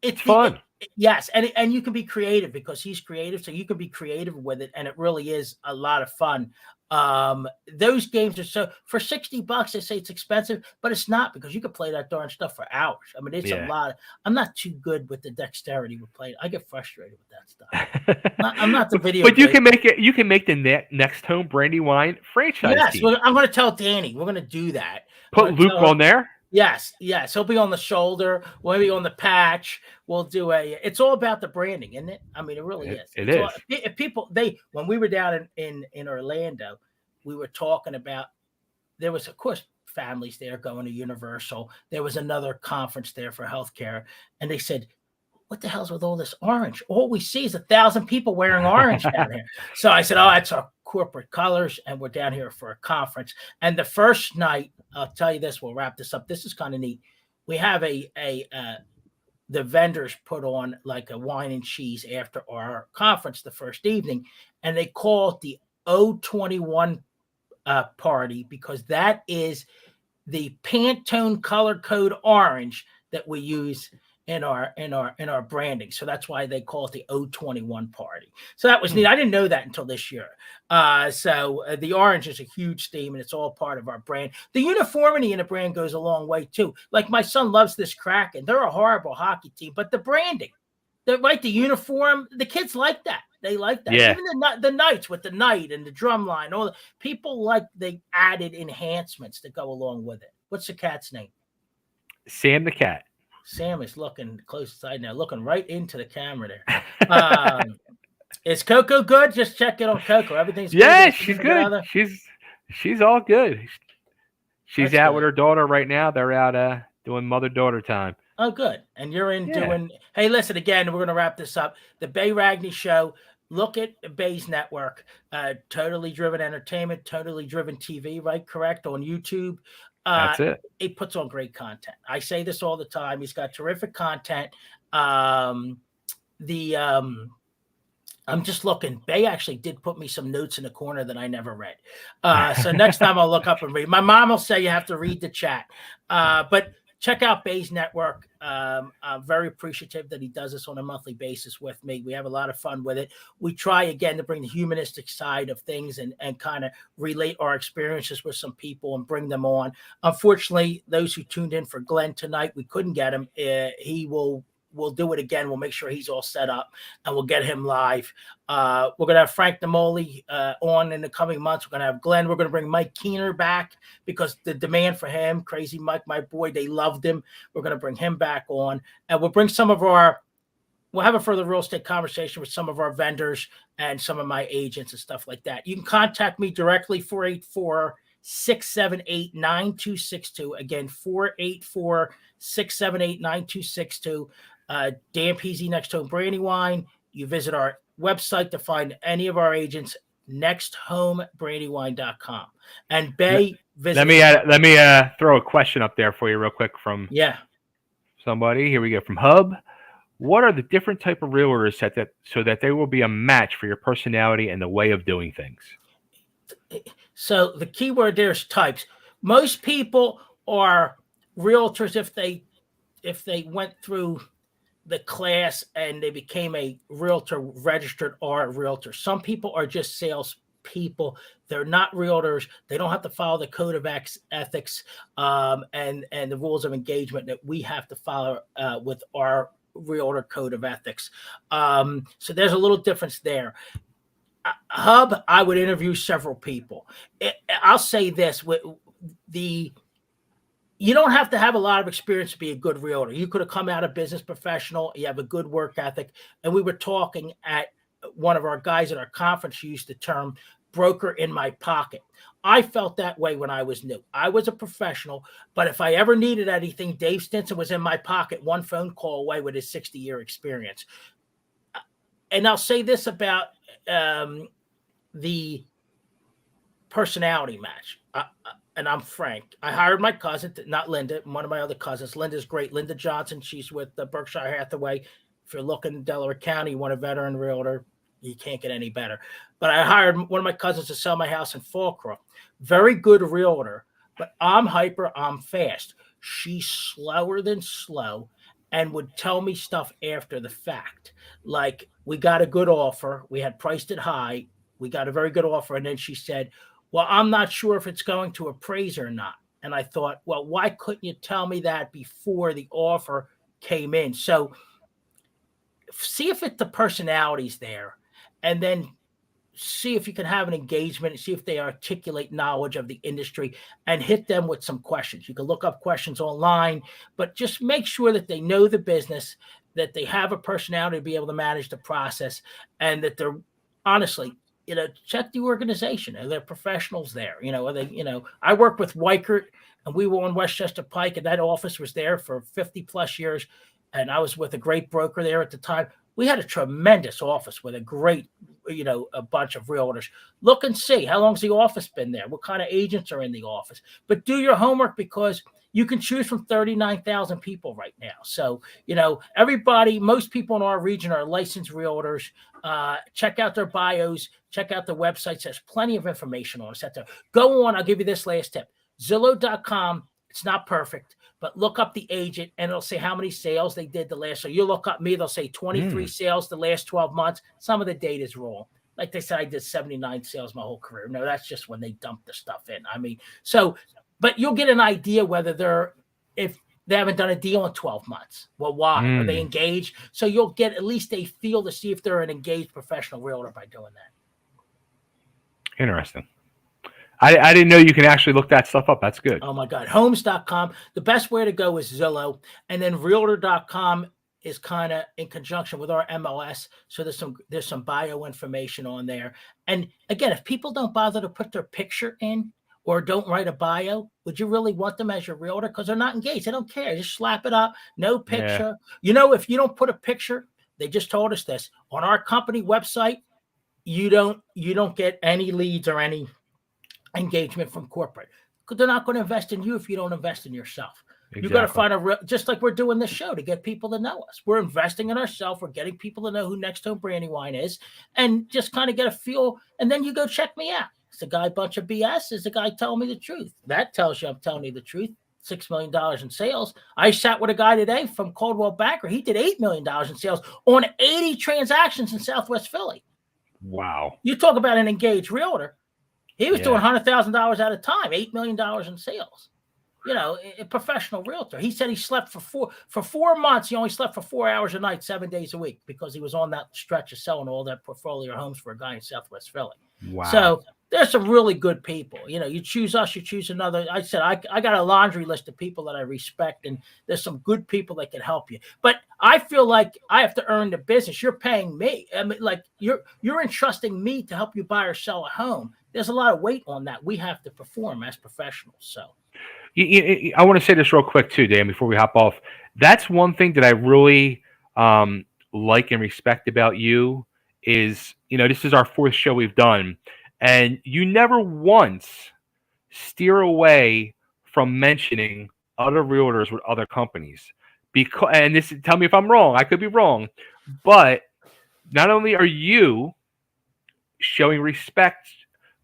It's fun. Yes, and you can be creative because he's creative, so you can be creative with it, and it really is a lot of fun. Those games are so for $60. They say it's expensive, but it's not because you can play that darn stuff for hours. I mean, it's a lot. I'm not too good with the dexterity with playing. I get frustrated with that stuff. I'm not the video. But you can make it. You can make the next home Brandywine franchise. Yes, team. I'm going to tell Danny. We're going to do that. Put Luke on there. Yes. He'll be on the shoulder, we'll be on the patch. We'll do it's all about the branding, isn't it? I mean, it really is. It is. If people, when we were down in Orlando, we were talking about, there was, of course, families there going to Universal. There was another conference there for healthcare. And they said, what the hell's with all this orange? All we see is 1,000 people wearing orange down here. So I said, oh, that's our corporate colors, and we're down here for a conference. And the first night, I'll tell you this, we'll wrap this up. This is kind of neat. We have the vendors put on like a wine and cheese after our conference the first evening, and they call it the O21 party because that is the Pantone color code orange that we use in our branding. So that's why they call it the O21 party. So that was neat. I didn't know that until this year. So the orange is a huge theme, and it's all part of our brand. The uniformity in the brand goes a long way too. Like my son loves this Kraken. They're a horrible hockey team, but the branding, the uniform, the kids like that. They like that. Yeah. Even the Knights with the knight and the drum line, all the people like they added enhancements that go along with it. What's the cat's name? Sam the cat. Sam is looking close side now, looking right into the camera there. Is Coco good? Just check it on Coco. Everything's good. Yeah, she's good. She's all good. She's out with her daughter right now. They're out doing mother-daughter time. Oh, good. And you're in doing. Hey, listen, again, we're going to wrap this up. The Bay Ragni Show. Look at Bay's network. Totally Driven Entertainment, Totally Driven TV, right? Correct, on YouTube. That's it. It puts on great content. I say this all the time. He's got terrific content. I'm just looking. Bay actually did put me some notes in the corner that I never read. So next time I'll look up and read. My mom will say you have to read the chat. But check out Bay's network. I'm very appreciative that he does this on a monthly basis with me. We have a lot of fun with it. We try, again, to bring the humanistic side of things and kind of relate our experiences with some people and bring them on. Unfortunately, those who tuned in for Glenn tonight, we couldn't get him. We'll do it again. We'll make sure he's all set up, and we'll get him live. We're going to have Frank Namoli on in the coming months. We're going to have Glenn. We're going to bring Mike Keener back because the demand for him, Crazy Mike, my boy, they loved him. We're going to bring him back on, and we'll bring we'll have a further real estate conversation with some of our vendors and some of my agents and stuff like that. You can contact me directly, 484-678-9262. Again, 484-678-9262. Dan Pizzi, Next Home Brandywine. You visit our website to find any of our agents, nexthomebrandywine.com. And Bay, visit. Let me throw a question up there for you real quick from somebody. Here we go from Hub. What are the different type of realtors so that they will be a match for your personality and the way of doing things? So the key word there is types. Most people are realtors if they went through the class and they became a realtor, registered or a realtor. Some people are just sales people. They're not realtors. They don't have to follow the code of ethics and the rules of engagement that we have to follow with our realtor code of ethics. So there's a little difference there. Hub, I would interview several people. I'll say this: you don't have to have a lot of experience to be a good realtor. You could have come out a business professional. You have a good work ethic. And we were talking at one of our guys at our conference used the term broker in my pocket. I felt that way when I was new. I was a professional, but if I ever needed anything, Dave Stinson was in my pocket, one phone call away with his 60-year experience. And I'll say this about the personality match. And I'm frank. I hired my cousin, not Linda, one of my other cousins. Linda's great. Linda Johnson, she's with Berkshire Hathaway. If you're looking in Delaware County, you want a veteran realtor, you can't get any better. But I hired one of my cousins to sell my house in Fallcroft. Very good realtor, but I'm hyper, I'm fast. She's slower than slow and would tell me stuff after the fact. Like, we got a good offer. We had priced it high. We got a very good offer. And then she said, well, I'm not sure if it's going to appraise or not. And I thought, well, why couldn't you tell me that before the offer came in? So see if the personality's there, and then see if you can have an engagement and see if they articulate knowledge of the industry, and hit them with some questions. You can look up questions online, but just make sure that they know the business, that they have a personality to be able to manage the process, and that they're honestly, check the organization. Are there professionals there? Are they, I worked with Weichert, and we were on Westchester Pike, and that office was there for 50 plus years. And I was with a great broker there at the time. We had a tremendous office with a great, a bunch of realtors. Look and see, how long's the office been there? What kind of agents are in the office? But do your homework, because you can choose from 39,000 people right now. So, most people in our region are licensed realtors. Check out their bios, check out the websites. There's plenty of information on us out there. Go on, I'll give you this last tip. Zillow.com, it's not perfect, but look up the agent and it'll say how many sales they did the last. So you look up me, they'll say 23 sales the last 12 months. Some of the data is wrong. Like they said, I did 79 sales my whole career. No, that's just when they dump the stuff in. But you'll get an idea whether if they haven't done a deal in 12 months. Well, why? Are they engaged? So you'll get at least a feel to see if they're an engaged professional realtor by doing that. Interesting. I didn't know you can actually look that stuff up. That's good. Oh, my God. Homes.com. The best way to go is Zillow. And then Realtor.com is kind of in conjunction with our MLS. So there's some bio information on there. And again, if people don't bother to put their picture in, or don't write a bio, would you really want them as your realtor? Because they're not engaged. They don't care. Just slap it up. No picture. Yeah. If you don't put a picture, they just told us this, on our company website, you don't get any leads or any engagement from corporate. Because they're not going to invest in you if you don't invest in yourself. Exactly. You got to find just like we're doing this show to get people to know us. We're investing in ourselves. We're getting people to know who Next Home Brandywine is, and just kind of get a feel. And then you go check me out. Is the guy a bunch of BS? Is the guy telling me the truth? That tells you I'm telling you the truth. $6 million in sales. I sat with a guy today from Coldwell Banker. He did $8 million in sales on 80 transactions in Southwest Philly. Wow. You talk about an engaged realtor. He was doing $100,000 at a time, $8 million in sales. A professional realtor. He said he slept for 4 months. He only slept for 4 hours a night, 7 days a week, because he was on that stretch of selling all that portfolio homes for a guy in Southwest Philly. Wow. So there's some really good people. You choose us, you choose another. I said, I got a laundry list of people that I respect, and there's some good people that can help you. But I feel like I have to earn the business. You're paying me. I mean, like you're entrusting me to help you buy or sell a home. There's a lot of weight on that. We have to perform as professionals. So I want to say this real quick too, Dan, before we hop off. That's one thing that I really like and respect about you is, this is our 4th show we've done, and you never once steer away from mentioning other realtors with other companies. And this, tell me if I'm wrong. I could be wrong, but not only are you showing respect,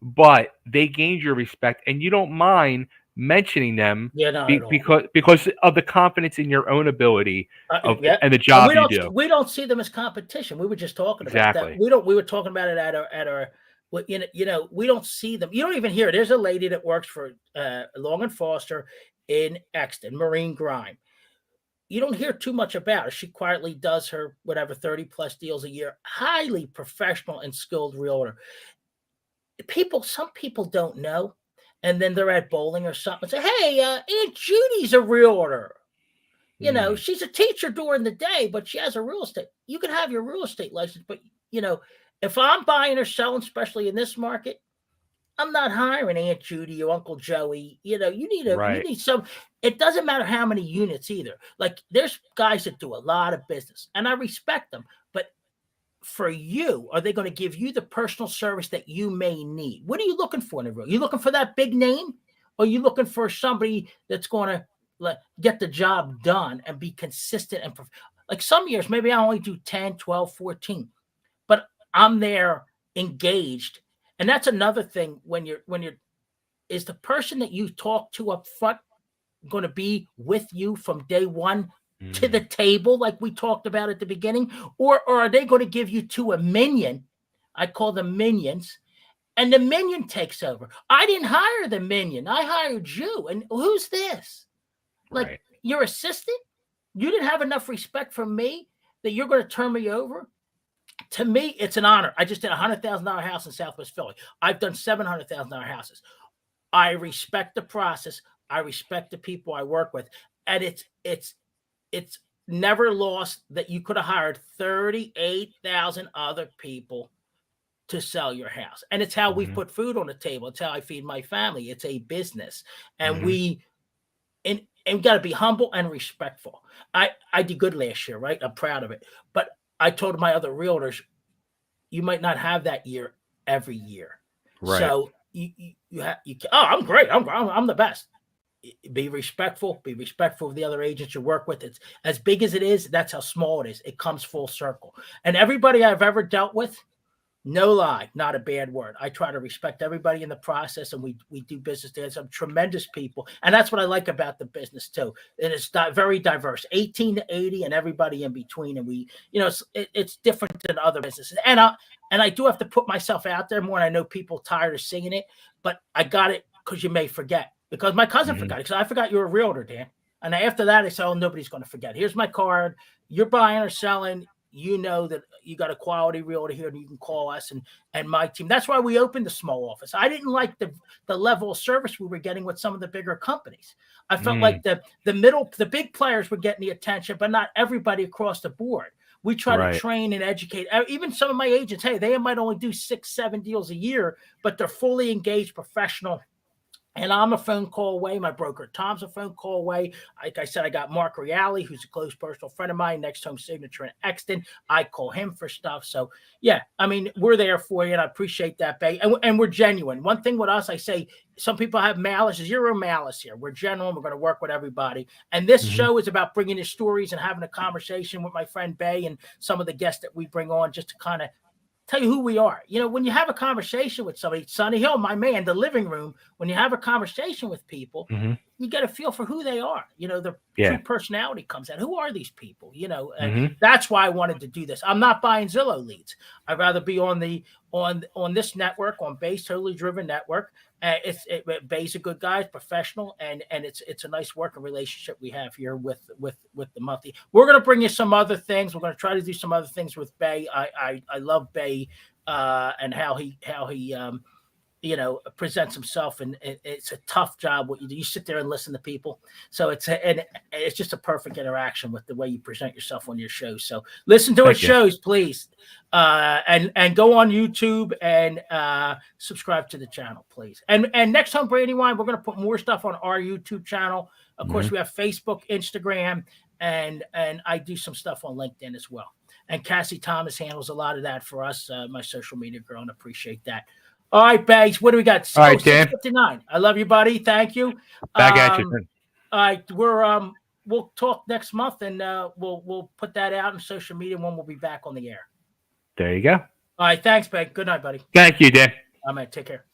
but they gained your respect, and you don't mind mentioning them because of the confidence in your own ability and the job you do. We don't see them as competition. We were just talking about that. We were talking about it at our we don't see them. You don't even hear it. There's a lady that works for Long and Foster in Exton, Marine Grime. you don't hear too much about her. She quietly does her whatever 30 plus deals a year. Highly professional and skilled realtor. Some people don't know, and then they're at bowling or something and say, "Hey, Aunt Judy's a realtor. She's a teacher during the day, but she has a real estate. You can have your real estate license, but if I'm buying or selling, especially in this market, I'm not hiring Aunt Judy or Uncle Joey. You Right. need some. It doesn't matter how many units either. Like there's guys that do a lot of business, and I respect them. But for you, are they going to give you the personal service that you may need? What are you looking for in a real? You looking for that big name, or are you looking for somebody that's going to get the job done and be consistent and like some years maybe I only do 10, 12, 14, but I'm there engaged. And that's another thing when you're is the person that you talk to up front going to be with you from day one to the table, like we talked about at the beginning, or are they going to give you to a minion? I call them minions, and the minion takes over. I didn't hire the minion. I hired you. And who's this? Like Right. your assistant? You didn't have enough respect for me that you're going to turn me over? To me, it's an honor. I just did a $100,000 house in Southwest Philly. I've done $700,000 houses. I respect the process. I respect the people I work with, and it's never lost that you could have hired 38,000 other people to sell your house, and it's how we put food on the table. It's how I feed my family. It's a business, and we got to be humble and respectful. I did good last year, right? I'm proud of it, but I told my other realtors, you might not have that year every year. Right. So I'm great. I'm the best. Be respectful. Be respectful of the other agents you work with. It's as big as it is. That's how small it is. It comes full circle. And everybody I've ever dealt with, no lie, not a bad word. I try to respect everybody in the process, and we do business. There's some tremendous people, and that's what I like about the business too. And it's very diverse, 18 to 80, and everybody in between. And we, it's different than other businesses. And I do have to put myself out there more. And I know people tired of singing it, but I got it because you may forget. Because my cousin forgot it. Because I forgot you were a realtor, Dan. And after that, I said, "Oh, nobody's going to forget. Here's my card. You're buying or selling. You know that you got a quality realtor here, and you can call us and my team." That's why we opened the small office. I didn't like the level of service we were getting with some of the bigger companies. I felt like the big players were getting the attention, but not everybody across the board. We try to train and educate. Even some of my agents, hey, they might only do 6, 7 deals a year, but they're fully engaged, professional. And I'm a phone call away. My broker Tom's a phone call away. Like I said, I got Mark Reale, who's a close personal friend of mine, Next Home Signature in Exton. I call him for stuff. So, yeah, I mean, we're there for you, and I appreciate that, Bay. And we're genuine. One thing with us, I say, some people have malice. Zero malice here. We're genuine. We're going to work with everybody. And this show is about bringing in stories and having a conversation with my friend Bay and some of the guests that we bring on just to kind of tell you who we are. When you have a conversation with somebody, Sonny Hill, my man, the living room, when you have a conversation with people, you get a feel for who they are. Their true personality comes out. Who are these people? And that's why I wanted to do this. I'm not buying Zillow leads. I'd rather be on this network, on Bay's Totally Driven Network. Bay's a good guy, professional, and it's a nice working relationship we have here with the monthly. We're going to bring you some other things. We're going to try to do some other things with Bay. I love Bay and how he presents himself, and it's a tough job. What you do, you sit there and listen to people. So it's just a perfect interaction with the way you present yourself on your show. So listen to his shows, please, and go on YouTube and subscribe to the channel, please. And Next Home Brandywine, we're going to put more stuff on our YouTube channel. Of course, we have Facebook, Instagram, and I do some stuff on LinkedIn as well. And Cassie Thomas handles a lot of that for us, my social media girl, and appreciate that. All right, Bags, what do we got? All right, Dan. 6:59. I love you, buddy. Thank you. Back at you. All right, we'll talk next month, and we'll put that out on social media when we'll be back on the air. There you go. All right, thanks, Bag. Good night, buddy. Thank you, Dan. All right, take care.